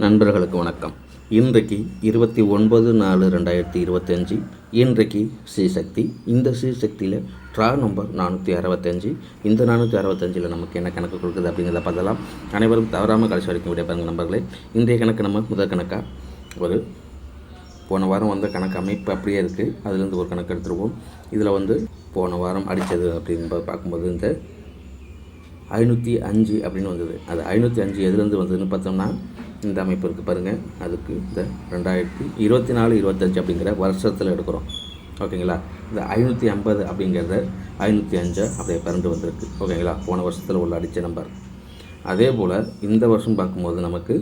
நண்பர்களுக்கு வணக்கம். இன்றைக்கு 29/4/2025. இன்றைக்கு ஸ்ரீசக்தி. இந்த ஸ்ரீசக்தியில் ட்ரா நம்பர் 465. இந்த 465 நமக்கு என்ன கணக்கு கொடுக்குது அப்படிங்கிறத பார்த்தலாம். அனைவரும் தவறாமல் கடைசி வரைக்கும் விட பாருங்கள் நண்பர்களே. இன்றைய கணக்கு நம்ம முதல் கணக்காக ஒரு போன வாரம் வந்த கணக்கு அமைப்பு அப்படியே இருக்குது. அதுலேருந்து ஒரு கணக்கு எடுத்துருவோம். இதில் போன வாரம் அடித்தது அப்படின்னு பார்க்கும்போது இந்த 505 அப்படின்னு வந்தது. அது 505 எதுலேருந்து வந்ததுன்னு பார்த்தோம்னா இந்த அமைப்பு இருக்குது பாருங்கள். அதுக்கு இந்த 2024-25 அப்படிங்கிற வருஷத்தில் எடுக்கிறோம். ஓகேங்களா. இந்த 550 அப்படிங்கிறத 505 அப்படியே பறந்து வந்திருக்கு. ஓகேங்களா. போன வருஷத்தில் உள்ள அடித்த நம்பர். அதே போல் இந்த வருஷம் பார்க்கும்போது நமக்கு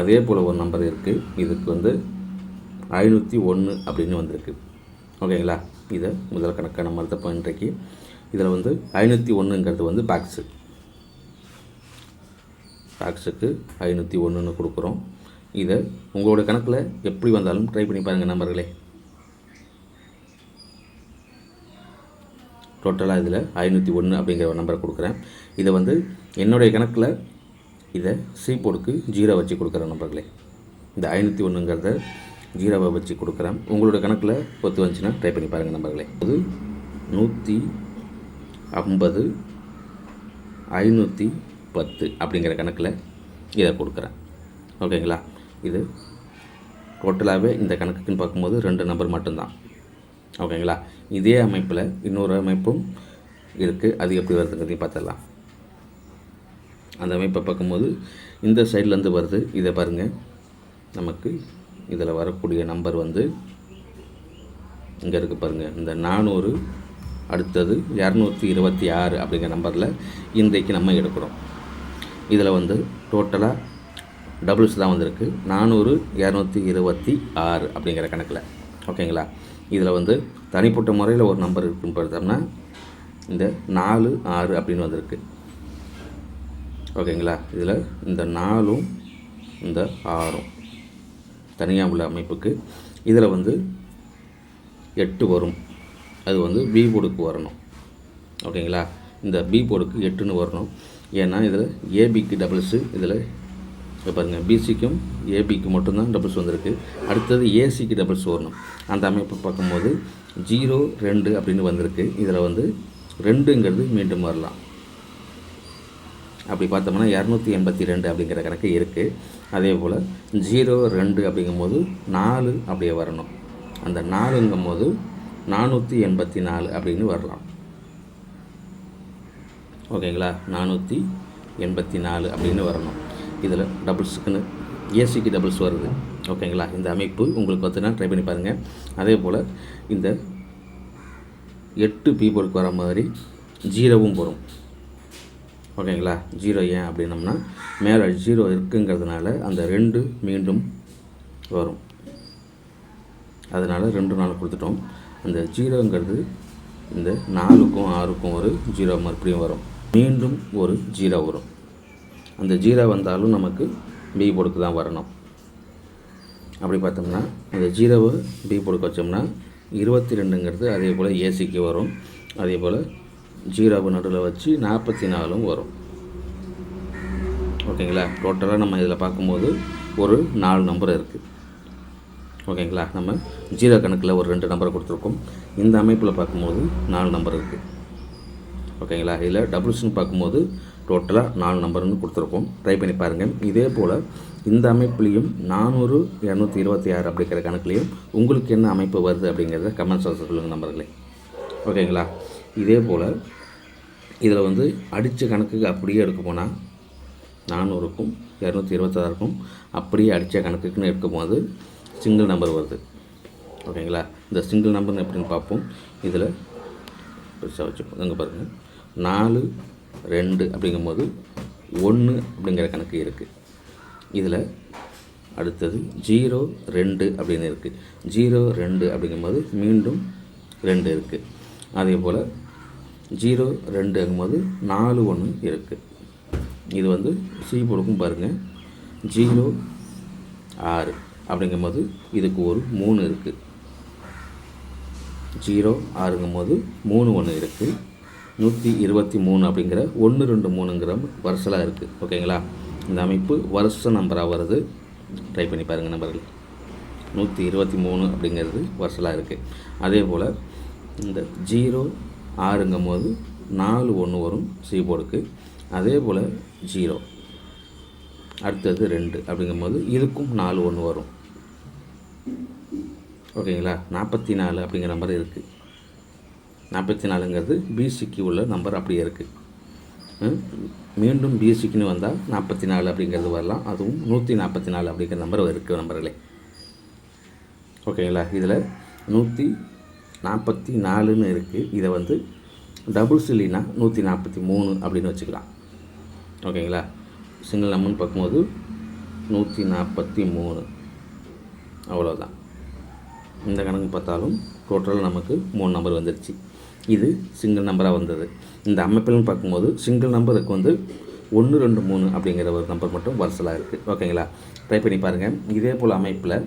அதே போல் ஒரு நம்பர் இருக்குது. இதுக்கு 501 அப்படின்னு வந்திருக்கு. ஓகேங்களா. இதை முதல் கணக்காக நம்ம எடுத்தப்போ இன்றைக்கு இதில் 501ங்கிறது பாக்ஸுக்கு 501ன்னு கொடுக்குறோம். இதை உங்களோட கணக்கில் எப்படி வந்தாலும் ட்ரை பண்ணி பாருங்கள் நம்பர்களே. டோட்டலாக இதில் 501 அப்படிங்கிற ஒரு நம்பரை கொடுக்குறேன். இதை என்னுடைய கணக்கில் இதை சி போர்டுக்கு 0 வச்சு கொடுக்குற நம்பர்களே. இந்த 501ங்கிறத 0 வச்சு கொடுக்குறேன். உங்களோட கணக்கில் ஒத்து வந்துச்சுன்னா ட்ரை பண்ணி பாருங்கள் நம்பர்களே. அது 150 510 அப்படிங்கிற கணக்கில் இதை கொடுக்குறேன். ஓகேங்களா. இது டோட்டலாகவே இந்த கணக்குக்குன்னு பார்க்கும்போது 2 நம்பர் மட்டும்தான். ஓகேங்களா. இதே அமைப்பில் இன்னொரு அமைப்பும் இருக்குது. அது எப்படி வருதுங்கிறதையும் பார்த்துடலாம். அந்த அமைப்பை பார்க்கும்போது இந்த சைட்லேருந்து வருது. இதை பாருங்கள். நமக்கு இதில் வரக்கூடிய நம்பர் இங்கே இருக்குது பாருங்கள். இந்த 400 அடுத்தது 226 அப்படிங்கிற நம்பரில் இன்றைக்கு நம்ம எடுக்கிறோம். இதில் டோட்டலாக டபுள்ஸ் தான் வந்திருக்கு. 400 226 அப்படிங்கிற கணக்கில். ஓகேங்களா. இதில் தனிப்பட்ட முறையில் ஒரு நம்பர் இருக்குன்னு பார்த்தோம்னா இந்த 4 6 அப்படின்னு வந்திருக்கு. ஓகேங்களா. இதில் இந்த 4ம் இந்த 6ம் தனியாக உள்ள அமைப்புக்கு இதில் 8 வரும். அது பி போர்டுக்கு வரணும். ஓகேங்களா. இந்த பி போர்டுக்கு 8ன்னு வரணும். ஏன்னா இதில் ஏபிக்கு டபுள்ஸு, இதில் பாருங்கள் பிசிக்கும் ஏபிக்கு மட்டும்தான் டபுள்ஸ் வந்திருக்கு. அடுத்தது ஏசிக்கு டபுள்ஸ் வரணும். அந்த அமைப்பை பார்க்கும்போது 0 2 அப்படின்னு வந்திருக்கு. இதில் 2ங்கிறது மீண்டும் வரலாம். அப்படி பார்த்தோம்னா 282 அப்படிங்கிற கணக்கு இருக்குது. அதே போல் 0 2 அப்படிங்கும்போது 4 அப்படியே வரணும். அந்த 4ங்கும்போது 484 அப்படின்னு வரலாம். ஓகேங்களா. 484 அப்படின்னு வரணும். இதில் டபுள்ஸுக்குன்னு ஏசிக்கு டபுள்ஸ் வருது. ஓகேங்களா. இந்த அமைப்பு உங்களுக்கு ட்ரை பண்ணி பாருங்கள். அதே போல் இந்த 8 பி போர்டுக்கு வர மாதிரி 0வும் வரும். ஓகேங்களா. 0 ஏன் அப்படின்னம்னா மேலே 0 இருக்குங்கிறதுனால அந்த 2 மீண்டும் வரும். அதனால் 2 4 கொடுத்துட்டோம். அந்த 0ங்கிறது இந்த 4க்கும் 6க்கும் ஒரு 0 மறுபடியும் வரும். மீண்டும் ஒரு 0 வரும். அந்த 0 வந்தாலும் நமக்கு பி போர்டுக்கு தான் வரணும். அப்படி பார்த்தோம்னா இந்த 0வை பி போர்டுக்கு வச்சோம்னா 22ங்கிறது அதே போல் ஏசிக்கு வரும். அதே போல் 0வை நடுவில் வச்சு 44ம் வரும். ஓகேங்களா. டோட்டலாக நம்ம இதில் பார்க்கும்போது ஒரு 4 நம்பர் இருக்குது. ஓகேங்களா. நம்ம 0 கணக்கில் ஒரு 2 நம்பரை கொடுத்துருக்கோம். இந்த அமைப்பில் பார்க்கும்போது 4 நம்பர் இருக்குது. ஓகேங்களா. இதில் டபுள்ஸ்னு பார்க்கும்போது டோட்டலாக 4 நம்பர்னு கொடுத்துருக்கோம். ட்ரை பண்ணி பாருங்கள். இதே போல் இந்த அமைப்புலேயும் 400 226 அப்படிங்கிற கணக்குலேயும் உங்களுக்கு என்ன அமைப்பு வருது அப்படிங்கிறத கமெண்ட்ஸ் சொல்லுங்கள் நம்பர்களே. ஓகேங்களா. இதே போல் இதில் அடித்த கணக்குக்கு அப்படியே எடுக்க போனால் 400க்கும் 226க்கும் அப்படியே அடித்த கணக்குக்குன்னு எடுக்கும்போது சிங்கிள் நம்பர் வருது. ஓகேங்களா. இந்த சிங்கிள் நம்பர்னு எப்படின்னு பார்ப்போம். இதில் பெருசாக வச்சுப்போம். இங்கே பாருங்கள். 4 2 அப்படிங்கும்போது 1 அப்படிங்கிற கணக்கு இருக்குது. இதில் அடுத்தது 0 2 அப்படின்னு இருக்குது. 0 2 அப்படிங்கும்போது மீண்டும் 2 இருக்குது. அதே போல் 0 2ங்கும்போது 4 1 இருக்குது. இது சி போர்டுக்கும் பாருங்கள். 0 6 அப்படிங்கும்போது இதுக்கு ஒரு 3 இருக்குது. 0 6ங்கும்போது 3 1 இருக்குது. 123 அப்படிங்கிற 1 2 3ங்கிற வருஷலாக இருக்குது. ஓகேங்களா. இந்த அமைப்பு வருஷ நம்பராக வருது. ட்ரை பண்ணி பாருங்கள் நம்பர்கள். 123 அப்படிங்கிறது வருஷலாக இருக்குது. அதே போல் இந்த 06ங்கும் போது 4 1 வரும் சி போர்டுக்கு. அதே போல் 0 அடுத்தது 2 அப்படிங்கும்போது இதுக்கும் 4 1 வரும். ஓகேங்களா? 44 அப்படிங்கிற நம்பர் இருக்குது. 44ங்கிறது பிசிக்கு உள்ள நம்பர் அப்படியே இருக்குது. மீண்டும் பிசிக்குன்னு வந்தால் 44 அப்படிங்கிறது வரலாம். அதுவும் 144 அப்படிங்கிற நம்பர் இருக்குது நம்பர்களே. ஓகேங்களா? இதில் 144ன்னு இருக்குது. இதை வந்து டபுள் சில்லினா 143 அப்படின்னு வச்சுக்கலாம். ஓகேங்களா? சிங்கிள் நம்பர்னு பார்க்கும்போது 143 அவ்வளோதான். இந்த கணக்கு பார்த்தாலும் டோட்டலாக நமக்கு 3 நம்பர் வந்துடுச்சு. இது சிங்கிள் நம்பராக வந்தது. இந்த அமைப்பில்னு பார்க்கும்போது சிங்கிள் நம்பருக்கு வந்து 1 2 3 அப்படிங்கிற ஒரு நம்பர் மட்டும் வருஷலாக இருக்குது. ஓகேங்களா? ட்ரை பண்ணி பாருங்கள். இதே போல் அமைப்பில்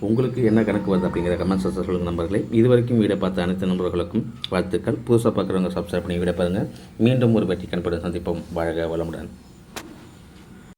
உங்களுக்கு என்ன கணக்கு வருது அப்படிங்கிற கமெண்ட்ஸ் சொல்லுங்கள் நம்பர்களே. இது வரைக்கும் வீடியோ பார்த்த அனைத்து நண்பர்களுக்கும் வாழ்த்துக்கள். புதுசாக பார்க்குறவங்க சப்ஸ்கிரைப் பண்ணி வீடியோ பாருங்கள். மீண்டும் ஒரு வெற்றி கண்பட சந்திப்போம். வாழ்க வளமுடன்.